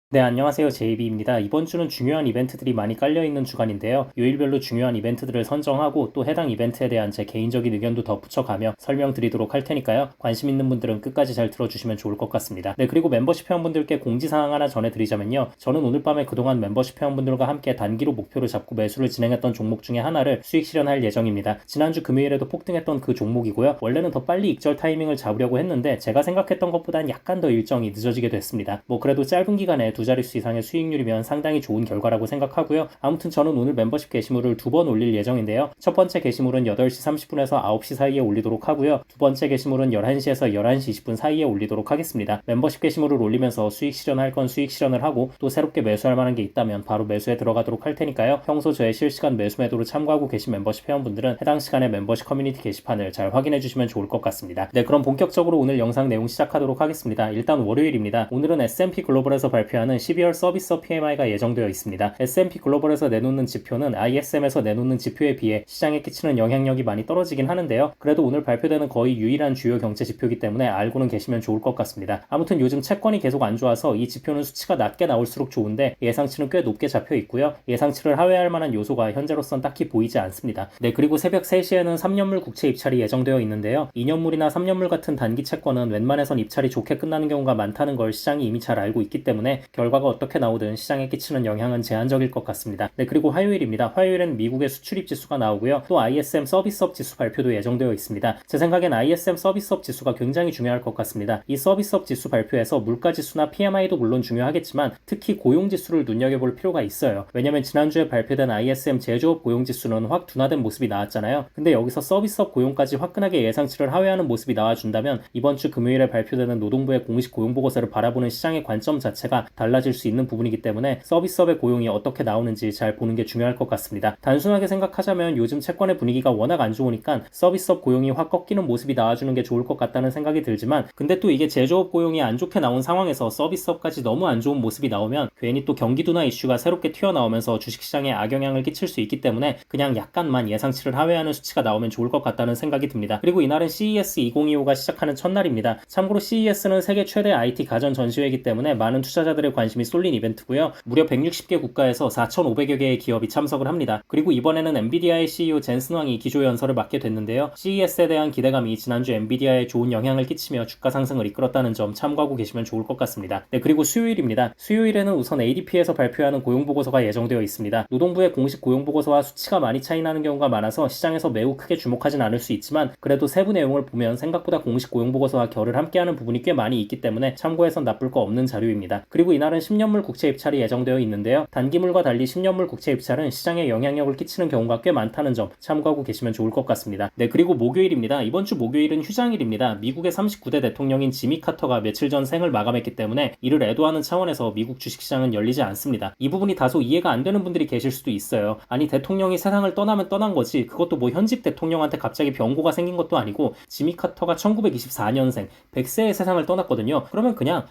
네, 안녕하세요. 제이비입니다. 이번 주는 중요한 이벤트들이 많이 깔려있는 주간인데요. 요일별로 중요한 이벤트들을 선정하고 또 해당 이벤트에 대한 제 개인적인 의견도 덧붙여가며 설명드리도록 할 테니까요. 관심 있는 분들은 끝까지 잘 들어주시면 좋을 것 같습니다. 네, 그리고 멤버십 회원분들께 공지사항 하나 전해드리자면요. 저는 오늘 밤에 그동안 멤버십 회원분들과 함께 단기로 목표를 잡고 매수를 진행했던 종목 중에 하나를 수익 실현할 예정입니다. 지난주 금요일에도 폭등했던 그 종목이고요. 원래는 더 빨리 익절 타이밍을 잡으려고 했는데 제가 생각했던 것보단 약간 더 일정이 늦어지게 됐습니다. 그래도 짧은 기간에 두 자릿수 이상의 수익률이면 상당히 좋은 결과라고 생각하고요. 아무튼 저는 오늘 멤버십 게시물을 두 번 올릴 예정인데요. 첫 번째 게시물은 8시 30분에서 9시 사이에 올리도록 하고요. 두 번째 게시물은 11시에서 11시 20분 사이에 올리도록 하겠습니다. 멤버십 게시물을 올리면서 수익 실현할 건 수익 실현을 하고 또 새롭게 매수할 만한 게 있다면 바로 매수에 들어가도록 할 테니까요. 평소 저의 실시간 매수 매도를 참고하고 계신 멤버십 회원분들은 해당 시간에 멤버십 커뮤니티 게시판을 잘 확인해 주시면 좋을 것 같습니다. 네, 그럼 본격적으로 오늘 영상 내용 시작하도록 하겠습니다. 일단 월요일입니다. 오늘은 S&P 글로벌에서 발표하는 12월 서비스 PMI가 예정되어 있습니다. S&P 글로벌에서 내놓는 지표는 ISM에서 내놓는 지표에 비해 시장에 끼치는 영향력이 많이 떨어지긴 하는데요. 그래도 오늘 발표되는 거의 유일한 주요 경제 지표이기 때문에 알고는 계시면 좋을 것 같습니다. 아무튼 요즘 채권이 계속 안 좋아서 이 지표는 수치가 낮게 나올수록 좋은데 예상치는 꽤 높게 잡혀 있고요. 예상치를 하회할 만한 요소가 현재로선 딱히 보이지 않습니다. 네, 그리고 새벽 3시에는 3년물 국채 입찰이 예정되어 있는데요. 2년물이나 3년물 같은 단기 채권은 웬만해선 입찰이 좋게 끝나는 경우가 많다는 걸 시장이 이미 잘 알고 있기 때문에 결과가 어떻게 나오든 시장에 끼치는 영향은 제한적일 것 같습니다. 네, 그리고 화요일입니다. 화요일엔 미국의 수출입 지수가 나오고요. 또 ISM 서비스업 지수 발표도 예정되어 있습니다. 제 생각엔 ISM 서비스업 지수가 굉장히 중요할 것 같습니다. 이 서비스업 지수 발표에서 물가 지수나 PMI도 물론 중요하겠지만 특히 고용 지수를 눈여겨볼 필요가 있어요. 왜냐면 지난주에 발표된 ISM 제조업 고용 지수는 확 둔화된 모습이 나왔잖아요. 근데 여기서 서비스업 고용까지 화끈하게 예상치를 하회하는 모습이 나와준다면 이번 주 금요일에 발표되는 노동부의 공식 고용 보고서를 바라보는 시장의 관점 자체가 달라질 수 있는 부분이기 때문에 서비스업의 고용이 어떻게 나오는지 잘 보는 게 중요할 것 같습니다. 단순하게 생각하자면 요즘 채권의 분위기가 워낙 안 좋으니까 서비스업 고용이 확 꺾이는 모습이 나와주는 게 좋을 것 같다는 생각이 들지만 근데 또 이게 제조업 고용이 안 좋게 나온 상황에서 서비스업까지 너무 안 좋은 모습이 나오면 괜히 또 경기 둔화 이슈가 새롭게 튀어나오면서 주식시장에 악영향을 끼칠 수 있기 때문에 그냥 약간만 예상치를 하회하는 수치가 나오면 좋을 것 같다는 생각이 듭니다. 그리고 이날은 CES 2025가 시작하는 첫날입니다. 참고로 CES는 세계 최대 IT 가전 전시회이기 때문에 많은 투자자들의 관심이 쏠린 이벤트고요. 무려 160개 국가에서 4,500여 개의 기업이 참석을 합니다. 그리고 이번에는 엔비디아의 CEO 젠슨 왕이 기조 연설을 맡게 됐는데요. CES에 대한 기대감이 지난주 엔비디아에 좋은 영향을 끼치며 주가 상승을 이끌었다는 점 참고하고 계시면 좋을 것 같습니다. 네, 그리고 수요일입니다. 수요일에는 우선 ADP에서 발표하는 고용보고서가 예정되어 있습니다. 노동부의 공식 고용보고서와 수치가 많이 차이나는 경우가 많아서 시장에서 매우 크게 주목하진 않을 수 있지만 그래도 세부 내용을 보면 생각보다 공식 고용보고서와 결을 함께하는 부분이 꽤 많이 있기 때문에 참고해선 나쁠 거 없는 자료입니다. 그리고 이날은 10년물 국채 입찰이 예정되어 있는데요. 단기물과 달리 10년물 국채 입찰은 시장에 영향력을 끼치는 경우가 꽤 많다는 점 참고하고 계시면 좋을 것 같습니다. 네, 그리고 목요일입니다. 이번 주 목요일은 휴장일입니다. 미국의 39대 대통령인 지미 카터가 며칠 전 생을 마감했기 때문에 이를 애도하는 차원에서 미국 주식시장은 열리지 않습니다. 이 부분이 다소 이해가 안 되는 분들이 계실 수도 있어요. 아니, 대통령이 세상을 떠나면 떠난 거지 그것도 뭐 현직 대통령한테 갑자기 병고가 생긴 것도 아니고 지미 카터가 1924년생 100세의 세상을 떠났거든요. 그러면 그냥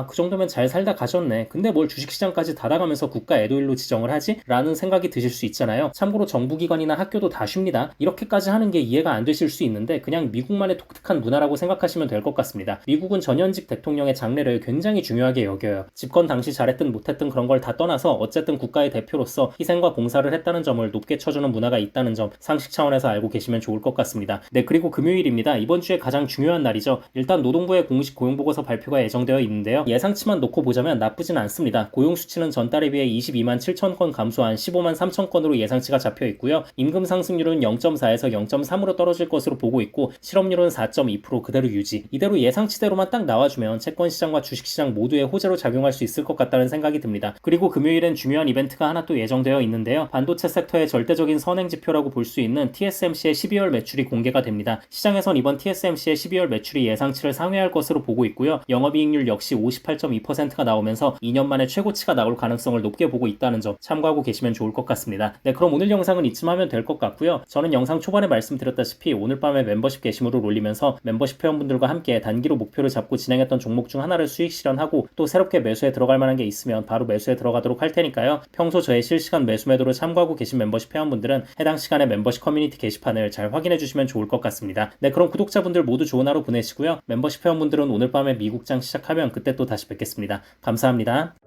그 정도면 잘 살다 가셨네. 근데 뭘 주식시장까지 달아가면서 국가 애도일로 지정을 하지? 라는 생각이 드실 수 있잖아요. 참고로 정부기관이나 학교도 다 쉽니다. 이렇게까지 하는 게 이해가 안 되실 수 있는데 그냥 미국만의 독특한 문화라고 생각하시면 될 것 같습니다. 미국은 전현직 대통령의 장래를 굉장히 중요하게 여겨요. 집권 당시 잘했든 못했든 그런 걸 다 떠나서 어쨌든 국가의 대표로서 희생과 봉사를 했다는 점을 높게 쳐주는 문화가 있다는 점 상식 차원에서 알고 계시면 좋을 것 같습니다. 네, 그리고 금요일입니다. 이번 주에 가장 중요한 날이죠. 일단 노동부의 공식 고용보고서 발표가 예정되어 있는데요. 예상치만 놓고 보자면 나쁘진 않습니다. 고용 수치는 전달에 비해 22만 7천 건 감소한 15만 3천 건으로 예상치가 잡혀 있고요. 임금 상승률은 0.4에서 0.3으로 떨어질 것으로 보고 있고 실업률은 4.2% 그대로 유지. 이대로 예상치대로만 딱 나와주면 채권 시장과 주식 시장 모두의 호재로 작용할 수 있을 것 같다는 생각이 듭니다. 그리고 금요일엔 중요한 이벤트가 하나 또 예정되어 있는데요. 반도체 섹터의 절대적인 선행 지표라고 볼 수 있는 TSMC의 12월 매출이 공개가 됩니다. 시장에선 이번 TSMC의 12월 매출이 예상치를 상회할 것으로 보고 있고요. 영업이익률 역시 58.2%가 나오면서 2년 만에 최고치가 나올 가능성을 높게 보고 있다는 점 참고하고 계시면 좋을 것 같습니다. 네, 그럼 오늘 영상은 이쯤 하면 될 것 같고요. 저는 영상 초반에 말씀드렸다시피 오늘 밤에 멤버십 게시물을 올리면서 멤버십 회원분들과 함께 단기로 목표를 잡고 진행했던 종목 중 하나를 수익 실현하고 또 새롭게 매수에 들어갈 만한 게 있으면 바로 매수에 들어가도록 할 테니까요. 평소 저의 실시간 매수 매도를 참고하고 계신 멤버십 회원분들은 해당 시간에 멤버십 커뮤니티 게시판을 잘 확인해 주시면 좋을 것 같습니다. 네, 그럼 구독자분들 모두 좋은 하루 보내시고요. 멤버십 회원분들은 오늘 밤에 미국장 시작하면 그때 또 다시 뵙겠습니다. 감사합니다.